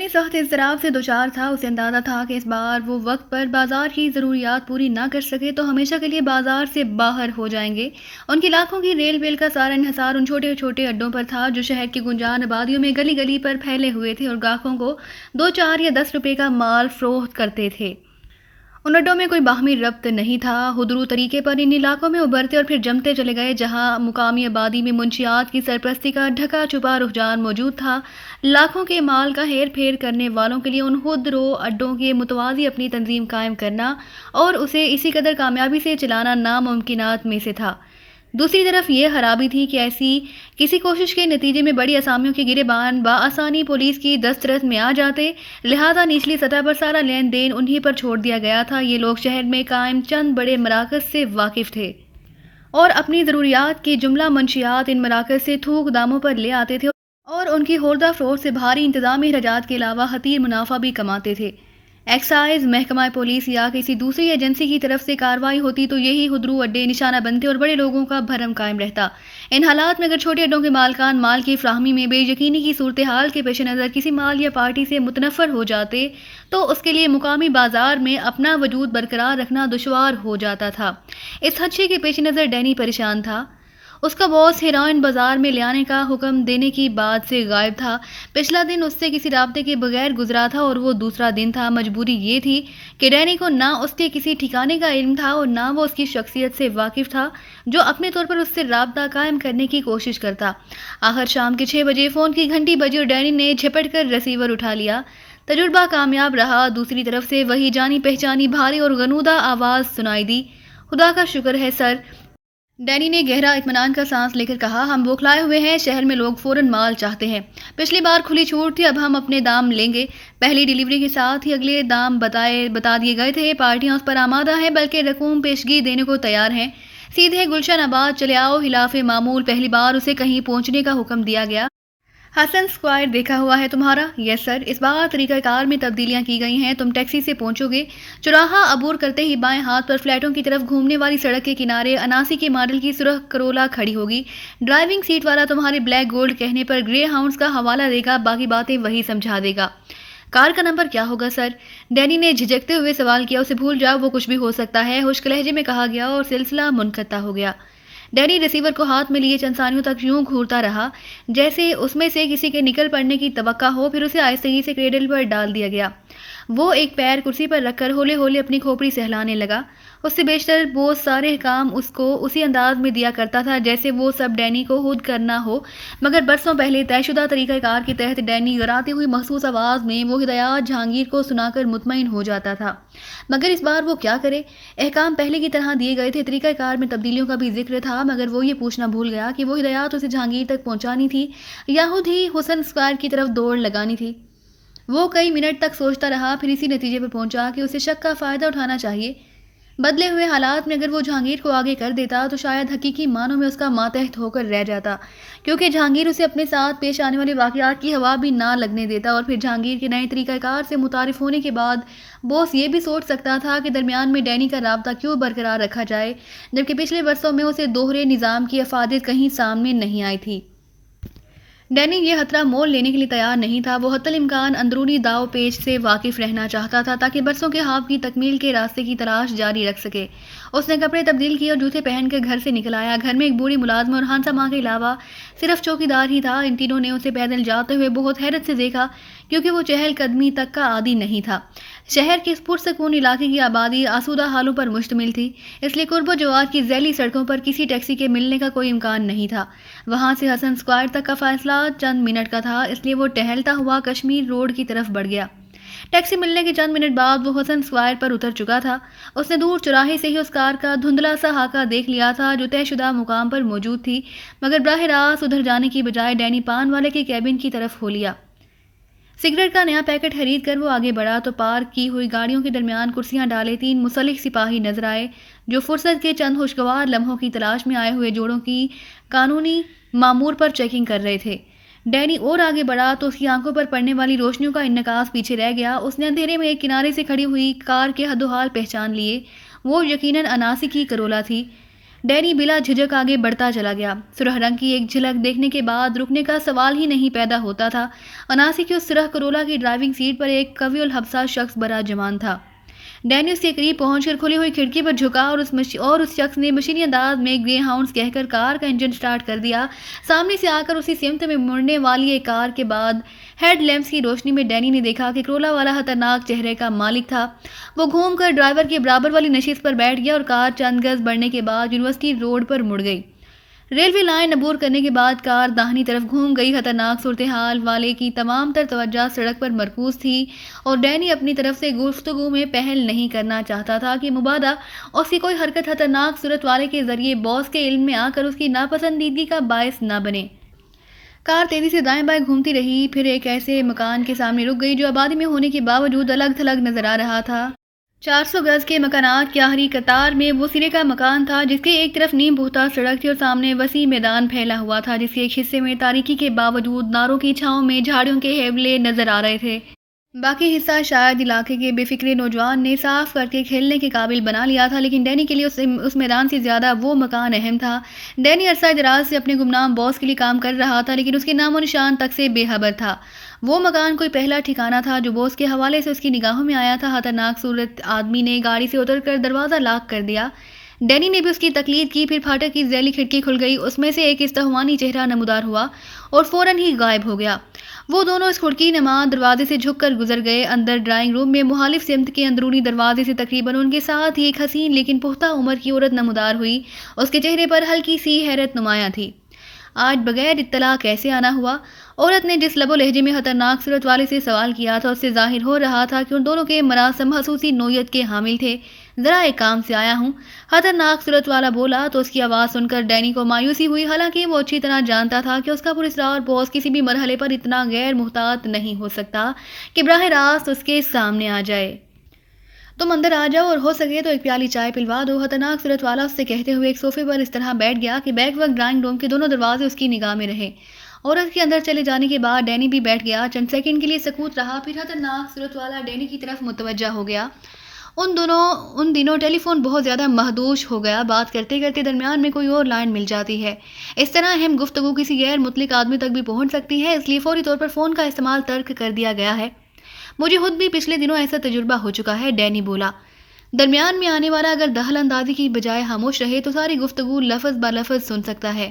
سخت اضطراب سے دوچار تھا۔ اسے اندازہ تھا کہ اس بار وہ وقت پر بازار کی ضروریات پوری نہ کر سکے تو ہمیشہ کے لیے بازار سے باہر ہو جائیں گے۔ ان کی لاکھوں کی ریل ویل کا سارا انحصار ان چھوٹے چھوٹے اڈوں پر تھا جو شہر کی گنجان آبادیوں میں گلی گلی پر پھیلے ہوئے تھے اور گاہکوں کو 2 4 یا 10 روپے کا مال فروخت کرتے تھے۔ ان اڈوں میں کوئی باہمی ربط نہیں تھا۔ ہدرو طریقے پر ان علاقوں میں ابھرتے اور پھر جمتے چلے گئے جہاں مقامی آبادی میں منشیات کی سرپرستی کا ڈھکا چھپا رجحان موجود تھا۔ لاکھوں کے مال کا ہیر پھیر کرنے والوں کے لیے ان ہدرو اڈوں کے متوازی اپنی تنظیم قائم کرنا اور اسے اسی قدر کامیابی سے چلانا ناممکنات میں سے تھا۔ دوسری طرف یہ خرابی تھی کہ ایسی کسی کوشش کے نتیجے میں بڑی اسامیوں کے گریبان بآسانی پولیس کی دسترس میں آ جاتے، لہذا نچلی سطح پر سارا لین دین انہی پر چھوڑ دیا گیا تھا۔ یہ لوگ شہر میں قائم چند بڑے مراکز سے واقف تھے اور اپنی ضروریات کی جملہ منشیات ان مراکز سے تھوک داموں پر لے آتے تھے اور ان کی خوردہ فروخت سے بھاری انتظامی اخراجات کے علاوہ حقیر منافع بھی کماتے تھے۔ ایکسائز محکمہ پولیس یا کسی دوسری ایجنسی کی طرف سے کارروائی ہوتی تو یہی ہدرو اڈے نشانہ بنتے اور بڑے لوگوں کا بھرم قائم رہتا۔ ان حالات میں اگر چھوٹے اڈوں کے مالکان مال کی فراہمی میں بے یقینی کی صورتحال کے پیش نظر کسی مال یا پارٹی سے متنفر ہو جاتے تو اس کے لیے مقامی بازار میں اپنا وجود برقرار رکھنا دشوار ہو جاتا تھا۔ اس خدشے کے پیش نظر ڈینی پریشان تھا۔ اس کا باس ہیروئن بازار میں لے آنے کا حکم دینے کی بات سے غائب تھا۔ پچھلا دن اس سے کسی رابطے کے بغیر گزرا تھا اور وہ دوسرا دن تھا۔ مجبوری یہ تھی کہ ڈینی کو نہ اس کے کسی ٹھکانے کا علم تھا اور نہ وہ اس کی شخصیت سے واقف تھا جو اپنے طور پر اس سے رابطہ قائم کرنے کی کوشش کرتا۔ آخر شام کے 6 بجے فون کی گھنٹی بجی اور ڈینی نے جھپٹ کر ریسیور اٹھا لیا۔ تجربہ کامیاب رہا۔ دوسری طرف سے وہی جانی پہچانی بھاری اور غنودہ آواز سنائی دی۔ خدا کا شکر ہے سر، ڈینی نے گہرا اطمینان کا سانس لے کر کہا، ہم بوکھلائے ہوئے ہیں، شہر میں لوگ فوراً مال چاہتے ہیں۔ پچھلی بار کھلی چھوٹ تھی، اب ہم اپنے دام لیں گے۔ پہلی ڈیلیوری کے ساتھ ہی اگلے دام بتا دیے گئے تھے۔ پارٹیاں اس پر آمادہ ہیں بلکہ رقوم پیشگی دینے کو تیار ہیں۔ سیدھے گلشن آباد چلے آؤ۔ خلاف معمول پہلی بار اسے کہیں پہنچنے کا حکم دیا گیا۔ حسن اسکوائر دیکھا ہوا ہے تمہارا؟ یس سر، اس بار طریقہ کار میں تبدیلیاں کی گئی ہیں۔ تم ٹیکسی سے پہنچو گے۔ چوراہا عبور کرتے ہی بائیں ہاتھ پر فلیٹوں کی طرف گھومنے والی سڑک کے کنارے 89 کے ماڈل کی سرخ کرولا کھڑی ہوگی۔ ڈرائیونگ سیٹ والا تمہارے بلیک گولڈ کہنے پر گرے ہاؤنڈز کا حوالہ دے گا، باقی باتیں وہی سمجھا دے گا۔ کار کا نمبر کیا ہوگا سر؟ ڈینی نے جھجکتے ہوئے سوال کیا۔ اسے بھول جاؤ، وہ کچھ بھی ہو سکتا ہے، خشک لہجے میں کہا گیا اور سلسلہ منقطع ہو گیا۔ ڈینی ریسیور کو ہاتھ میں لیے چند ثانیوں تک یوں گھورتا رہا جیسے اس میں سے کسی کے نکل پڑنے کی توقع ہو، پھر اسے آہستگی سے کریڈل پر ڈال دیا گیا۔ وہ ایک پیر کرسی پر رکھ کر ہولے ہولے اپنی کھوپڑی سہلانے لگا۔ اس سے بیشتر وہ سارے کام اس کو اسی انداز میں دیا کرتا تھا جیسے وہ سب ڈینی کو خود کرنا ہو، مگر برسوں پہلے طے شدہ طریقہ کار کے تحت ڈینی غراتی ہوئی مخصوص آواز میں وہ ہدایات جہانگیر کو سنا کر مطمئن ہو جاتا تھا۔ مگر اس بار وہ کیا کرے؟ احکام پہلے کی طرح دیے گئے تھے۔ طریقہ کار میں تبدیلیوں کا بھی ذکر تھا، مگر وہ یہ پوچھنا بھول گیا کہ وہ ہدایات اسے جہانگیر تک پہنچانی تھی یا خود ہی حسن اسکوائر کی طرف دوڑ لگانی تھی۔ وہ کئی منٹ تک سوچتا رہا، پھر اسی نتیجے پر پہنچا کہ اسے شک کا فائدہ اٹھانا چاہیے۔ بدلے ہوئے حالات میں اگر وہ جہانگیر کو آگے کر دیتا تو شاید حقیقی معنوں میں اس کا ماتحت ہو کر رہ جاتا، کیونکہ جہانگیر اسے اپنے ساتھ پیش آنے والے واقعات کی ہوا بھی نہ لگنے دیتا، اور پھر جہانگیر کے نئے طریقہ کار سے متعارف ہونے کے بعد بوس یہ بھی سوچ سکتا تھا کہ درمیان میں ڈینی کا رابطہ کیوں برقرار رکھا جائے، جبکہ پچھلے برسوں میں اسے دوہرے نظام کی افادیت کہیں سامنے نہیں آئی تھی۔ ڈینی یہ خطرہ مول لینے کے لیے تیار نہیں تھا۔ وہ حتی الامکان اندرونی داؤ پیچ سے واقف رہنا چاہتا تھا تاکہ برسوں کے خواب کی تکمیل کے راستے کی تلاش جاری رکھ سکے۔ اس نے کپڑے تبدیل کیے اور جوتے پہن کر گھر سے نکل آیا۔ گھر میں ایک بوڑھی ملازمہ اور ہانسا ماں کے علاوہ صرف چوکیدار ہی تھا۔ ان تینوں نے اسے پیدل جاتے ہوئے بہت حیرت سے دیکھا کیونکہ وہ چہل قدمی تک کا عادی نہیں تھا۔ شہر کے اس پرسکون علاقے کی آبادی آسودہ حالوں پر مشتمل تھی، اس لیے قرب و جوار کی ذیلی سڑکوں پر کسی ٹیکسی کے ملنے کا کوئی امکان نہیں تھا۔ وہاں سے حسن اسکوائر تک کا فاصلہ چند منٹ کا تھا، اس لیے وہ ٹہلتا ہوا کشمیر روڈ کی طرف بڑھ گیا۔ ٹیکسی ملنے کے چند منٹ بعد وہ حسن اسکوائر پر اتر چکا تھا۔ اس نے دور چوراہے سے ہی اس کار کا دھندلا سا خاکہ دیکھ لیا تھا جو طے شدہ مقام پر موجود تھی، مگر براہ راست ادھر جانے کی بجائے ڈینی پان والے کے کیبن کی طرف ہو لیا۔ سگریٹ کا نیا پیکٹ خرید کر وہ آگے بڑھا تو پارک کی ہوئی گاڑیوں کے درمیان کرسیاں ڈالے 3 مسلح سپاہی نظر آئے جو فرصت کے چند خوشگوار لمحوں کی تلاش میں آئے ہوئے جوڑوں کی قانونی معمور پر چیکنگ کر رہے تھے۔ ڈینی اور آگے بڑھا تو اس کی آنکھوں پر پڑنے والی روشنیوں کا انعکاس پیچھے رہ گیا۔ اس نے اندھیرے میں ایک کنارے سے کھڑی ہوئی کار کے حد و حال پہچان لیے۔ وہ یقیناً 89 کی کرولا تھی۔ ڈینی بلا جھجک آگے بڑھتا چلا گیا۔ سرخ رنگ کی ایک جھلک دیکھنے کے بعد رکنے کا سوال ہی نہیں پیدا ہوتا تھا۔ اناسی کی اس سرخ کرولا کی ڈرائیونگ سیٹ پر ایک قوی الحبسہ شخص براجمان تھا۔ ڈینی اس کے قریب پہنچ کر کھلی ہوئی کھڑکی پر جھکا اور اس شخص نے مشینی انداز میں گرے ہاؤنڈز کہہ کر کار کا انجن سٹارٹ کر دیا۔ سامنے سے آ کر اسی سمت میں مڑنے والی ایک کار کے بعد ہیڈ لیمپس کی روشنی میں ڈینی نے دیکھا کہ کرولا والا خطرناک چہرے کا مالک تھا۔ وہ گھوم کر ڈرائیور کے برابر والی نشست پر بیٹھ گیا اور کار چند گز بڑھنے کے بعد یونیورسٹی روڈ پر مڑ گئی۔ ریلوے لائن عبور کرنے کے بعد کار داہنی طرف گھوم گئی۔ خطرناک صورتحال والے کی تمام تر توجہ سڑک پر مرکوز تھی اور ڈینی اپنی طرف سے گفتگو میں پہل نہیں کرنا چاہتا تھا کہ مبادا اس کی کوئی حرکت خطرناک صورت والے کے ذریعے باس کے علم میں آ کر اس کی ناپسندیدگی کا باعث نہ بنے۔ کار تیزی سے دائیں بائیں گھومتی رہی، پھر ایک ایسے مکان کے سامنے رک گئی جو آبادی میں ہونے کے باوجود الگ تھلگ نظر آ رہا تھا۔ 400 گز کے مکانات کی آخری قطار میں وہ سرے کا مکان تھا جس کے ایک طرف نیم پختہ سڑک تھی اور سامنے وسیع میدان پھیلا ہوا تھا جس کے ایک حصے میں تاریکی کے باوجود ناروں کی چھاؤں میں جھاڑیوں کے ہیبلے نظر آ رہے تھے۔ باقی حصہ شاید علاقے کے بے فکرے نوجوان نے صاف کر کے کھیلنے کے قابل بنا لیا تھا، لیکن ڈینی کے لیے اس میدان سے زیادہ وہ مکان اہم تھا۔ ڈینی عرصہ دراز سے اپنے گمنام باس کے لیے کام کر رہا تھا، لیکن اس کے نام و نشان تک سے بے خبر تھا۔ وہ مکان کوئی پہلا ٹھکانہ تھا جو باس کے حوالے سے اس کی نگاہوں میں آیا تھا۔ خطرناک صورت آدمی نے گاڑی سے اتر کر دروازہ لاک کر دیا۔ ڈینی نے بھی اس کی تقلید کی، پھر پھاٹک کی ذیلی کھڑکی کھل گئی، اس میں سے ایک استہوانی چہرہ نمودار ہوا اور فوراً ہی غائب ہو گیا۔ وہ دونوں اس کھڑکی نما دروازے سے جھک کر گزر گئے۔ اندر ڈرائنگ روم میں مخالف سمت کے اندرونی دروازے سے تقریباً ان کے ساتھ ہی ایک حسین لیکن پختہ عمر کی عورت نمودار ہوئی۔ اس کے چہرے پر ہلکی سی حیرت نمایاں تھی۔ آج بغیر اطلاع کیسے آنا ہوا؟ عورت نے جس لب و لہجے میں خطرناک صورت والے سے سوال کیا تھا اس سے ظاہر ہو رہا تھا کہ ان دونوں کے مراسم خصوصی نوعیت کے حامل تھے۔ ذرا ایک کام سے آیا ہوں، خطرناک صورت والا بولا تو اس کی آواز سن کر ڈینی کو مایوسی ہوئی، حالانکہ وہ اچھی طرح جانتا تھا کہ اس کا پراسرار باس کسی بھی مرحلے پر اتنا غیر محتاط نہیں ہو سکتا کہ براہ راست اس کے سامنے آ جائے۔ تم اندر آ جاؤ اور ہو سکے تو ایک پیالی چائے پلوا دو، خطرناک صورت والا اس سے کہتے ہوئے ایک صوفے پر اس طرح بیٹھ گیا کہ بیک وقت ڈرائنگ روم کے دونوں دروازے اس کی نگاہ میں رہے۔ عورت کے اندر چلے جانے کے بعد ڈینی بھی بیٹھ گیا۔ چند سیکنڈ کے لیے سکوت رہا، پھر خطرناک صورت والا ڈینی کی طرف متوجہ ہو گیا۔ ان دنوں ٹیلی فون بہت زیادہ محدود ہو گیا، بات کرتے کرتے درمیان میں کوئی اور لائن مل جاتی ہے۔ اس طرح اہم گفتگو کسی غیر مطلق آدمی تک بھی پہنچ سکتی ہے، اس لیے فوری طور پر فون کا استعمال ترک کر دیا گیا ہے۔ مجھے خود بھی پچھلے دنوں ایسا تجربہ ہو چکا ہے، ڈینی بولا۔ درمیان میں آنے والا اگر دخل اندازی کی بجائے خاموش رہے تو ساری گفتگو لفظ بہ لفظ سن سکتا ہے۔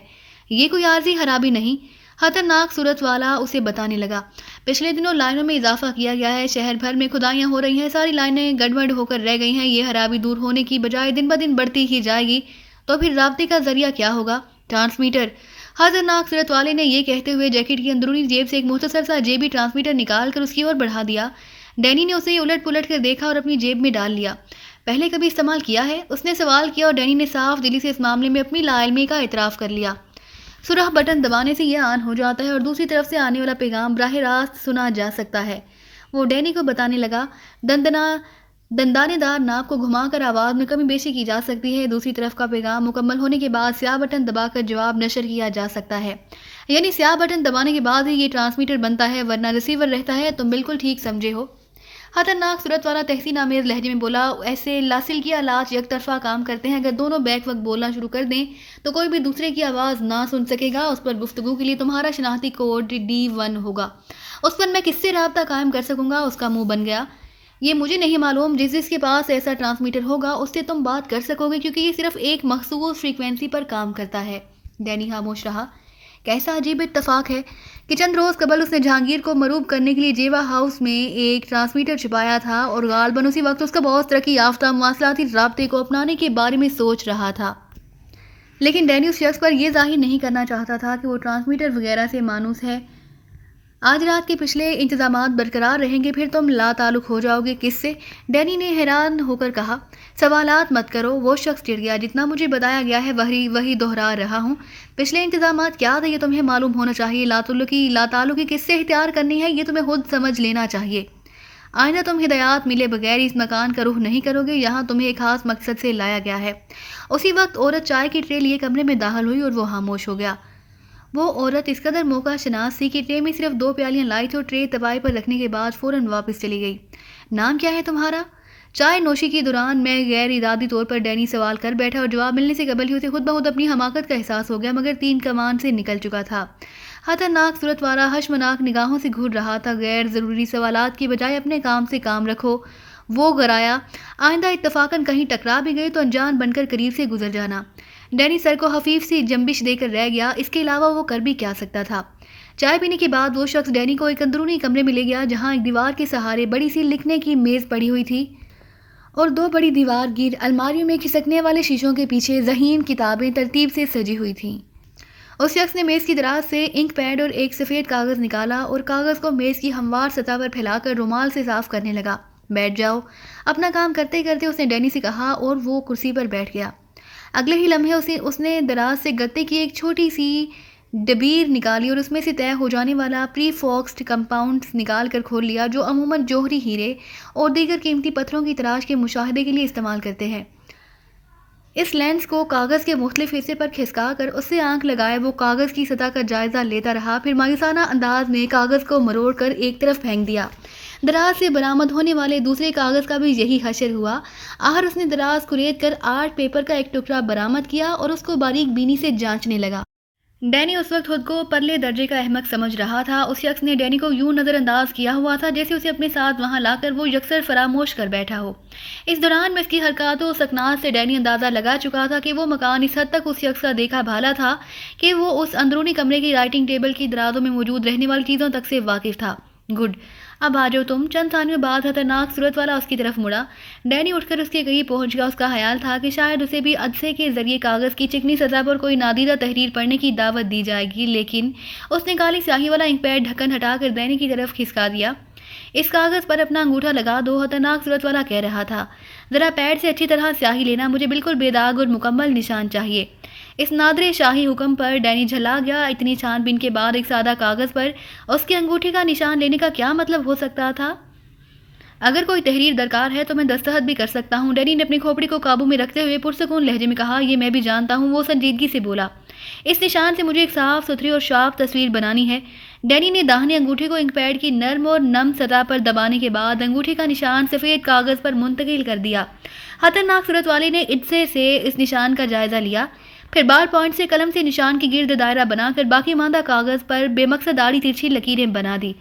یہ کوئی عارضی خرابی نہیں، خطرناک صورت والا اسے بتانے لگا۔ پچھلے دنوں لائنوں میں اضافہ کیا گیا ہے، شہر بھر میں کھدائیاں ہو رہی ہیں، ساری لائنیں گڑبڑ ہو کر رہ گئی ہیں۔ یہ خرابی دور ہونے کی بجائے دن بدن بڑھتی ہی جائے گی، تو پھر رابطے کا ذریعہ کیا ہوگا؟ ٹرانسمیٹر۔ خطرناک صورت والے نے یہ کہتے ہوئے جیکٹ کی اندرونی جیب سے ایک مختصر سا جیبی ٹرانسمیٹر نکال کر اس کی اور بڑھا دیا۔ ڈینی نے اسے الٹ پلٹ کر دیکھا اور اپنی جیب میں ڈال لیا۔ پہلے کبھی استعمال کیا ہے؟ اس نے سوال کیا اور ڈینی نے صاف دلی سے اس معاملے میں اپنی لا علمی کا اعتراف کر لیا۔ سرخ بٹن دبانے سے یہ آن ہو جاتا ہے اور دوسری طرف سے آنے والا پیغام براہ راست سنا جا سکتا ہے، وہ ڈینی کو بتانے لگا۔ دندانے دار ناپ کو گھما کر آواز میں کمی بیشی کی جا سکتی ہے، دوسری طرف کا پیغام مکمل ہونے کے بعد سیاہ بٹن دبا کر جواب نشر کیا جا سکتا ہے، یعنی سیاہ بٹن دبانے کے بعد ہی یہ ٹرانسمیٹر بنتا ہے، ورنہ ریسیور رہتا ہے۔ تم بالکل ٹھیک سمجھے ہو، خطرناک صورت والا تحسین آمیز لہجے میں بولا۔ ایسے لاسلکی آلات یک طرفہ کام کرتے ہیں، اگر دونوں بیک وقت بولنا شروع کر دیں تو کوئی بھی دوسرے کی آواز نہ سن سکے گا۔ اس پر گفتگو کے لیے تمہارا شناختی کوڈ D1 ہوگا، اس پر میں کس سے رابطہ قائم کر سکوں گا؟ اس کا منہ بن گیا۔ یہ مجھے نہیں معلوم، جس کے پاس ایسا ٹرانسمیٹر ہوگا اس سے تم بات کر سکو گے، کیونکہ یہ صرف ایک مخصوص فریکوینسی پر کام کرتا ہے۔ ڈینی خاموش رہا۔ کیسا عجیب اتفاق ہے کہ چند روز قبل اس نے جہانگیر کو مروب کرنے کے لیے جیوا ہاؤس میں ایک ٹرانسمیٹر چھپایا تھا اور غالباً اسی وقت اس کا باس ترقی یافتہ مواصلاتی رابطے کو اپنانے کے بارے میں سوچ رہا تھا، لیکن ڈینی اس شخص پر یہ ظاہر نہیں کرنا چاہتا تھا کہ وہ ٹرانسمیٹر وغیرہ سے مانوس ہے۔ آج رات کے پچھلے انتظامات برقرار رہیں گے، پھر تم لا تعلق ہو جاؤ گے۔ کس سے؟ ڈینی نے حیران ہو کر کہا۔ سوالات مت کرو، وہ شخص چڑ گیا۔ جتنا مجھے بتایا گیا ہے وہی دہرا رہا ہوں۔ پچھلے انتظامات کیا تھے یہ تمہیں معلوم ہونا چاہیے۔ لا تعلقی کس سے اختیار کرنی ہے یہ تمہیں خود سمجھ لینا چاہیے۔ آئندہ تم ہدایات ملے بغیر اس مکان کا رخ نہیں کرو گے، یہاں تمہیں ایک خاص مقصد سے لایا گیا ہے۔ اسی وقت عورت چائے کی ٹرے لیے کمرے میں داخل ہوئی اور وہ خاموش ہو گیا۔ وہ عورت اس قدر موقع شناس تھی کہ ٹرے میں صرف 2 پیالیاں لائی تھی اور ٹرے توائی پر رکھنے کے بعد فوراً واپس چلی گئی۔ نام کیا ہے تمہارا؟ چائے نوشی کے دوران میں غیر ارادی طور پر ڈینی سوال کر بیٹھا اور جواب ملنے سے قبل ہی اسے خود بخود اپنی حماقت کا احساس ہو گیا، مگر تین کمان سے نکل چکا تھا۔ خطرناک صورت والا حشمناک نگاہوں سے گھور رہا تھا۔ غیر ضروری سوالات کی بجائے اپنے کام سے کام رکھو، وہ گرایا۔ آئندہ اتفاقاً کہیں ٹکرا بھی گئے تو انجان بن کر قریب سے گزر جانا۔ ڈینی سر کو خفیف سی جنبش دے کر رہ گیا، اس کے علاوہ وہ کر بھی کیا سکتا تھا؟ چائے پینے کے بعد وہ شخص ڈینی کو ایک اندرونی کمرے میں لے گیا، جہاں ایک دیوار کے سہارے بڑی سی لکھنے کی میز پڑی ہوئی تھی اور دو بڑی دیوار گیر الماریوں میں کھسکنے والے شیشوں کے پیچھے ذہین کتابیں ترتیب سے سجی ہوئی تھیں۔ اس شخص نے میز کی دراز سے انک پیڈ اور ایک سفید کاغذ نکالا اور کاغذ کو میز کی ہموار سطح پر پھیلا کر رومال سے صاف کرنے لگا۔ بیٹھ جاؤ، اپنا کام کرتے کرتے اس نے ڈینی سے کہا اور وہ کرسی پر بیٹھ گیا۔ اگلے ہی لمحے اس نے دراز سے گتے کی ایک چھوٹی سی ڈبیر نکالی اور اس میں سے طے ہو جانے والا پری فوکسڈ کمپاؤنڈز نکال کر کھول لیا، جو عموماً جوہری ہیرے اور دیگر قیمتی پتھروں کی تراش کے مشاہدے کے لیے استعمال کرتے ہیں۔ اس لینس کو کاغذ کے مختلف حصے پر کھسکا کر اس سے آنکھ لگائے وہ کاغذ کی سطح کا جائزہ لیتا رہا، پھر مایوسانہ انداز میں کاغذ کو مروڑ کر ایک طرف پھینک دیا۔ دراز سے برآمد ہونے والے دوسرے کاغذ کا بھی یہی حشر ہوا۔ آخر اس نے دراز کرید کر آرٹ پیپر کا ایک ٹکڑا برآمد کیا اور اس کو باریک بینی سے جانچنے لگا۔ ڈینی اس وقت خود کو پرلے درجے کا احمق سمجھ رہا تھا۔ اس شخص نے ڈینی کو یوں نظر انداز کیا ہوا تھا جیسے اسے اپنے ساتھ وہاں لا کر وہ یکسر فراموش کر بیٹھا ہو۔ اس دوران میں اس کی حرکات و سکنات سے ڈینی اندازہ لگا چکا تھا کہ وہ مکان اس حد تک اس شخص کا دیکھا بھالا تھا کہ وہ اس اندرونی کمرے کی رائٹنگ ٹیبل کی درازوں میں موجود رہنے والی چیزوں تک سے واقف تھا۔ گڈ، اب آ جاؤ تم۔ چند ثانیوں بعد خطرناک صورت والا اس کی طرف مڑا۔ ڈینی اٹھ کر اس کے قریب پہنچ گیا۔ اس کا خیال تھا کہ شاید اسے بھی عدسے کے ذریعے کاغذ کی چکنی سطح پر کوئی نادیدہ تحریر پڑھنے کی دعوت دی جائے گی، لیکن اس نے کالی سیاہی والا انک پیڈ ڈھکن ہٹا کر ڈینی کی طرف کھسکا دیا۔ اس کاغذ پر اپنا انگوٹھا لگا دو، خطرناک صورت والا کہہ رہا تھا۔ ذرا پیڈ سے اچھی طرح سیاہی لینا، مجھے بالکل بے داغ اور مکمل نشان چاہیے۔ اس نادر شاہی حکم پر ڈینی جھلا گیا۔ اتنی چھان بین کے بعد ایک سادہ کاغذ پر اس کے انگوٹھے کا نشان لینے کا کیا مطلب ہو سکتا تھا؟ اگر کوئی تحریر درکار ہے تو میں دستخط بھی کر سکتا ہوں، ڈینی نے اپنی کھوپڑی کو قابو میں رکھتے ہوئے پرسکون لہجے میں کہا۔ یہ میں بھی جانتا ہوں، وہ سنجیدگی سے بولا۔ اس نشان سے مجھے ایک صاف ستھری اور شارپ تصویر بنانی ہے۔ ڈینی نے داہنے انگوٹھے کو انک پیڈ کی نرم اور نم سطح پر دبانے کے بعد انگوٹھے کا نشان سفید کاغذ پر منتقل کر دیا۔ خطرناک صورت والے نے عدسے سے اس نشان کا جائزہ لیا، پھر بال پوائنٹ سے قلم سے نشان کی گرد دائرہ بنا کر باقی ماندہ کاغذ پر بے مقصد آڑی ترچھی لکیریں بنا دی۔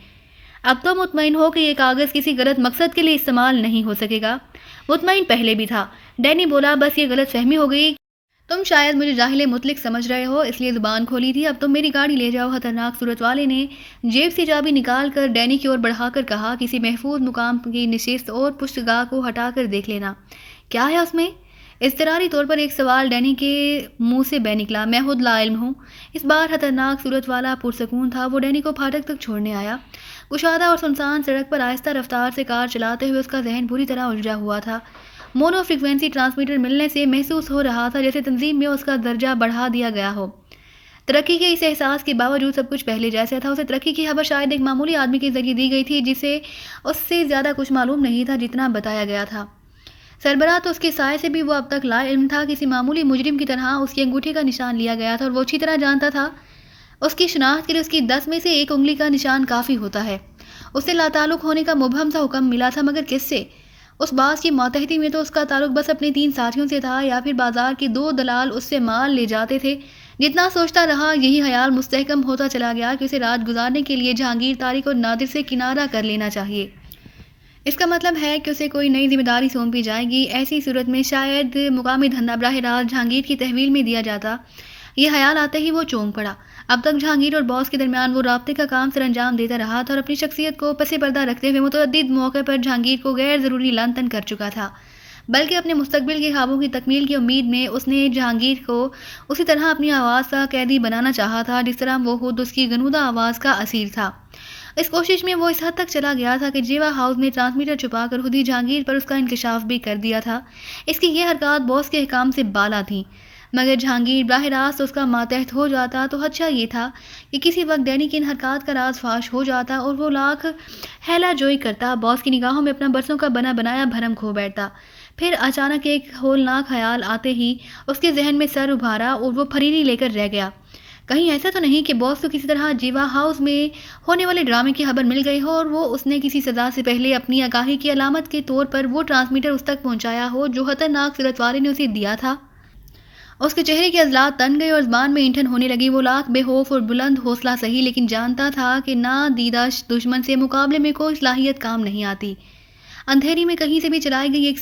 اب تو مطمئن ہو کہ یہ کاغذ کسی غلط مقصد کے لیے استعمال نہیں ہو سکے گا؟ مطمئن پہلے بھی تھا، ڈینی بولا، بس یہ غلط فہمی ہو گئی۔ تم شاید مجھے جاہل مطلق سمجھ رہے ہو، اس لیے زبان کھولی تھی۔ اب تم میری گاڑی لے جاؤ۔ خطرناک صورت والے نے جیب سے چابی نکال کر ڈینی کی اور بڑھا کر کہا، کسی محفوظ مقام کی نشست اور پشتگاہ کو ہٹا کر دیکھ لینا۔ کیا ہے اس میں؟ اضطراری طور پر ایک سوال ڈینی کے منہ سے بہ نکلا۔ میں خود لا علم ہوں۔ اس بار خطرناک صورت والا پرسکون تھا۔ وہ ڈینی کو پھاٹک تک چھوڑنے آیا۔ کشادہ اور سنسان سڑک پر آہستہ رفتار سے کار چلاتے ہوئے اس کا ذہن پوری طرح الجھا ہوا تھا۔ مونو فریکوینسی ٹرانسمیٹر ملنے سے محسوس ہو رہا تھا جیسے تنظیم میں اس کا درجہ بڑھا دیا گیا ہو۔ ترقی کے اس احساس کے باوجود سب کچھ پہلے جیسا تھا۔ اسے ترقی کی خبر شاید ایک معمولی آدمی کے ذریعے دی گئی تھی جسے اس سے زیادہ کچھ معلوم نہیں تھا جتنا بتایا گیا تھا۔ سربراہ تو اس کے سائے سے بھی وہ اب تک لا علم تھا۔ کسی معمولی مجرم کی طرح اس کے انگوٹھے کا نشان لیا گیا تھا اور وہ اچھی طرح جانتا تھا اس کی شناخت کے لیے اس کی 10 میں سے ایک انگلی کا نشان کافی ہوتا ہے۔ اس سے لاتعلق ہونے کا مبہم سا حکم ملا تھا، مگر کس سے؟ اس باز کی ماتحتی میں تو اس کا تعلق بس اپنے 3 ساتھیوں سے تھا، یا پھر بازار کے 2 دلال اس سے مال لے جاتے تھے۔ جتنا سوچتا رہا یہی خیال مستحکم ہوتا چلا گیا کہ اسے رات گزارنے کے لیے جہانگیر، طارق اور نادر سے کنارہ کر لینا چاہیے۔ اس کا مطلب ہے کہ اسے کوئی نئی ذمہ داری سونپی جائے گی۔ ایسی صورت میں شاید مقامی دھندا براہ راست جہانگیر کی تحویل میں دیا جاتا۔ یہ خیال آتے ہی وہ چونک پڑا۔ اب تک جہانگیر اور باس کے درمیان وہ رابطے کا کام سر انجام دیتا رہا تھا اور اپنی شخصیت کو پس پردہ رکھتے ہوئے متعدد موقع پر جہانگیر کو غیر ضروری لعن طعن کر چکا تھا، بلکہ اپنے مستقبل کے خوابوں کی تکمیل کی امید میں اس نے جہانگیر کو اسی طرح اپنی آواز کا قیدی بنانا چاہا تھا جس طرح وہ خود اس کی غنودہ آواز کا اسیر تھا۔ اس کوشش میں وہ اس حد تک چلا گیا تھا کہ جیوا ہاؤس میں ٹرانسمیٹر چھپا کر خود ہی جہانگیر پر اس کا انکشاف بھی کر دیا تھا۔ اس کی یہ حرکات باس کے احکام سے بالا تھیں، مگر جہانگیر براہ راست اس کا ماتحت ہو جاتا تو خدشہ یہ تھا کہ کسی وقت ڈینی کی ان حرکات کا راز فاش ہو جاتا اور وہ لاکھ ہیلا جوئی کرتا، باس کی نگاہوں میں اپنا برسوں کا بنا بنایا بھرم کھو بیٹھتا۔ پھر اچانک ایک ہولناک خیال آتے ہی اس کے ذہن میں سر ابھارا اور وہ پھرینی لے کر رہ گیا۔ کہیں ایسا تو نہیں کہ باس کو کسی طرح جیوا ہاؤس میں ہونے والے ڈرامے کی خبر مل گئی ہو اور اس نے کسی سزا سے پہلے اپنی آگاہی کی علامت کے طور پر وہ ٹرانسمیٹر اس تک پہنچایا ہو جو خطرناک صورت والے نے اسے دیا تھا۔ اس کے چہرے کے عضلات تن گئے اور زبان میں اینٹھن ہونے لگی۔ وہ لاکھ بے خوف اور بلند حوصلہ سہی، لیکن جانتا تھا کہ نادیدہ دشمن سے مقابلے میں کوئی صلاحیت کام نہیں آتی۔ اندھیری میں کہیں سے بھی چلائی گئی ایک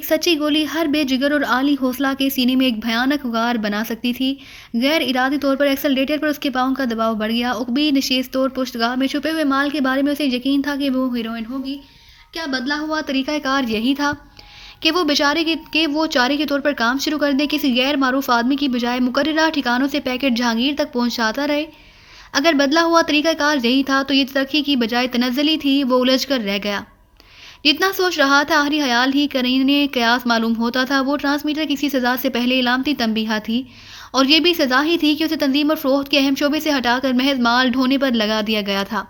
سچی گولی ہر بے جگر اور عالی حوصلہ کے سینے میں ایک بھیانک غار بنا سکتی تھی۔ غیر ارادی طور پر ایکسلریٹر پر اس کے پاؤں کا دباؤ بڑھ گیا۔ عقبی نشست طور پشتگاہ میں چھپے ہوئے مال کے بارے میں اسے یقین تھا کہ وہ ہیروئن ہوگی۔ کیا بدلا ہوا طریقہ کار یہی تھا کہ وہ چارے کے طور پر کام شروع کر دے، کسی غیر معروف آدمی کی بجائے مقررہ ٹھکانوں سے پیکٹ جہانگیر تک پہنچاتا رہے؟ اگر بدلا ہوا طریقہ کار یہی تھا تو یہ ترقی کی بجائے تنزلی تھی۔ وہ الجھ کر رہ گیا۔ جتنا سوچ رہا تھا آخری خیال ہی قرینِ قیاس معلوم ہوتا تھا۔ وہ ٹرانسمیٹر کسی سزا سے پہلے علامتی تنبیہ تھی، اور یہ بھی سزا ہی تھی کہ اسے تنظیم اور فروخت کے اہم شعبے سے ہٹا کر محض مال ڈھونے پر لگا دیا گیا تھا۔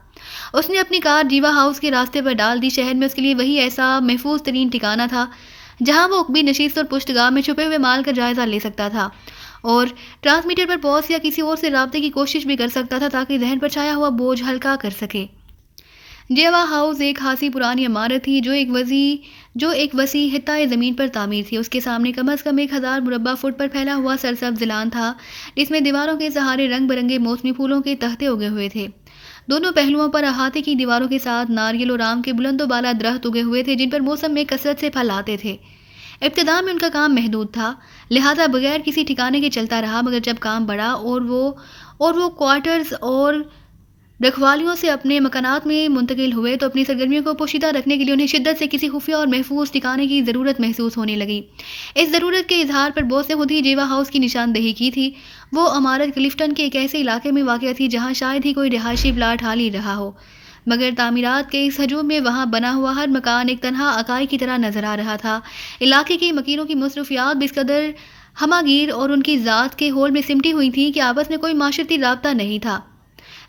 اس نے اپنی کار جیوا ہاؤس کے راستے پر ڈال دی۔ شہر میں اس کے لیے وہی ایسا محفوظ ترین ٹھکانہ تھا جہاں وہ عقبی نشست اور پشتگاہ میں چھپے ہوئے مال کا جائزہ لے سکتا تھا، اور ٹرانسمیٹر پر باس یا کسی اور سے رابطے کی کوشش بھی کر سکتا تھا تاکہ ذہن پر چھایا ہوا بوجھ ہلکا کر سکے۔ جیوا ہاؤس ایک خاصی پرانی عمارت تھی جو ایک وسیع حصۂ زمین پر تعمیر تھی۔ اس کے سامنے کم از کم 1000 مربع فٹ پر پھیلا ہوا سرسبز لان تھا، جس میں دیواروں کے سہارے رنگ برنگے موسمی پھولوں کے تختے اگے ہوئے تھے۔ دونوں پہلوؤں پر احاطے کی دیواروں کے ساتھ ناریل اور آم کے بلند و بالا درخت اگے ہوئے تھے جن پر موسم میں کثرت سے پھل آتے تھے۔ ابتدا میں ان کا کام محدود تھا، لہذا بغیر کسی ٹھکانے کے چلتا رہا، مگر جب کام بڑھا اور وہ کوارٹرز اور رکھوالیوں سے اپنے مکانات میں منتقل ہوئے تو اپنی سرگرمیوں کو پوشیدہ رکھنے کے لیے انہیں شدت سے کسی خفیہ اور محفوظ ٹھکانے کی ضرورت محسوس ہونے لگی۔ اس ضرورت کے اظہار پر باس نے خود ہی جیوا ہاؤس کی نشاندہی کی تھی۔ وہ عمارت کلفٹن کے ایک ایسے علاقے میں واقع تھی جہاں شاید ہی کوئی رہائشی پلاٹ حال ہی رہا ہو، مگر تعمیرات کے اس ہجوم میں وہاں بنا ہوا ہر مکان ایک تنہا اکائی کی طرح نظر آ رہا تھا۔ علاقے کے مکینوں کی مصروفیات بھی اس قدر ہماگیر اور ان کی ذات کے ہول میں سمٹی ہوئی تھی کہ آپس میں کوئی معاشرتی رابطہ نہیں تھا۔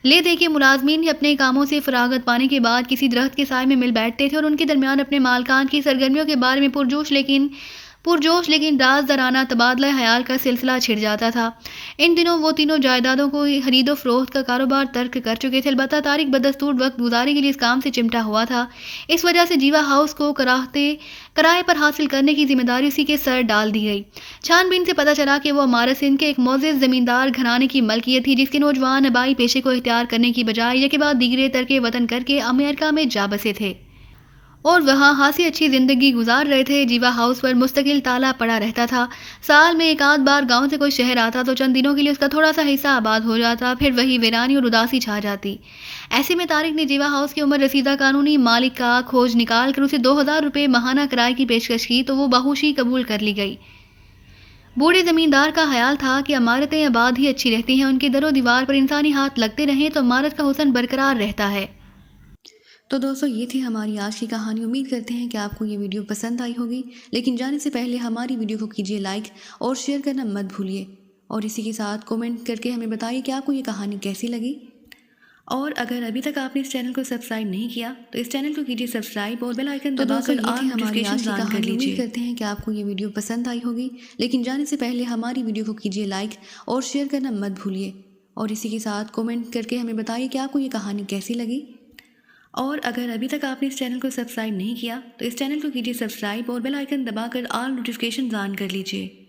لے دے کے ملازمین اپنے کاموں سے فراغت پانے کے بعد کسی درخت کے سائے میں مل بیٹھتے تھے اور ان کے درمیان اپنے مالکان کی سرگرمیوں کے بارے میں پرجوش لیکن رازدارانہ تبادلہ خیال کا سلسلہ چھڑ جاتا تھا۔ ان دنوں وہ تینوں جائیدادوں کو خرید و فروخت کا کاروبار ترک کر چکے تھے، البتہ طارق بدستور وقت گزاری کے لیے اس کام سے چمٹا ہوا تھا۔ اس وجہ سے جیوا ہاؤس کو کرائے پر حاصل کرنے کی ذمہ داری اسی کے سر ڈال دی گئی۔ چھان بین سے پتہ چلا کہ وہ عمارت سندھ کے ایک معزز زمیندار گھرانے کی ملکیت تھی جس کے نوجوان آبائی پیشے کو اختیار کرنے کی بجائے یکے بعد دیگرے ترک وطن کر کے امریکہ میں جا بسے تھے اور وہاں خاصی اچھی زندگی گزار رہے تھے۔ جیوا ہاؤس پر مستقل تالا پڑا رہتا تھا۔ سال میں ایک آدھ بار گاؤں سے کوئی شہر آتا تو چند دنوں کے لیے اس کا تھوڑا سا حصہ آباد ہو جاتا، پھر وہی ویرانی اور اداسی چھا جاتی۔ ایسے میں طارق نے جیوا ہاؤس کی عمر رسیدہ قانونی مالک کا کھوج نکال کر اسے 2000 روپے ماہانہ کرائے کی پیشکش کی تو وہ باہوشی قبول کر لی گئی۔ بوڑھے زمیندار کا خیال تھا کہ عمارتیں آباد ہی اچھی رہتی ہیں، ان کی در و دیوار پر انسانی ہاتھ لگتے رہیں تو عمارت کا حسن برقرار رہتا ہے۔ تو دوستو، یہ تھی ہماری آج کی کہانی۔ امید کرتے ہیں کہ آپ کو یہ ویڈیو پسند آئی ہوگی، لیکن جانے سے پہلے ہماری ویڈیو کو کیجیے لائک اور شیئر کرنا مت بھولیے، اور اسی کے ساتھ کومنٹ کر کے ہمیں بتائیے کہ آپ کو یہ کہانی کیسی لگی۔ اور اگر ابھی تک آپ نے اس چینل کو سبسکرائب نہیں کیا تو اس چینل کو کیجیے سبسکرائب اور بیل آئیکن دبا کر آل نوٹیفیکیشن آن کر لیجیے۔ امید کرتے ہیں کہ آپ کو یہ ویڈیو پسند آئی ہوگی، لیکن جانے سے پہلے ہماری ویڈیو کو کیجیے لائک اور شیئر کرنا مت بھولیے، اور اسی کے ساتھ کومنٹ کر کے ہمیں بتائیے کہ آپ کو یہ کہانی کیسی لگی۔ اور اگر ابھی تک آپ نے اس چینل کو سبسکرائب نہیں کیا تو اس چینل کو کیجیے سبسکرائب اور بیل آئیکن دبا کر آل نوٹیفیکیشن آن کر لیجیے۔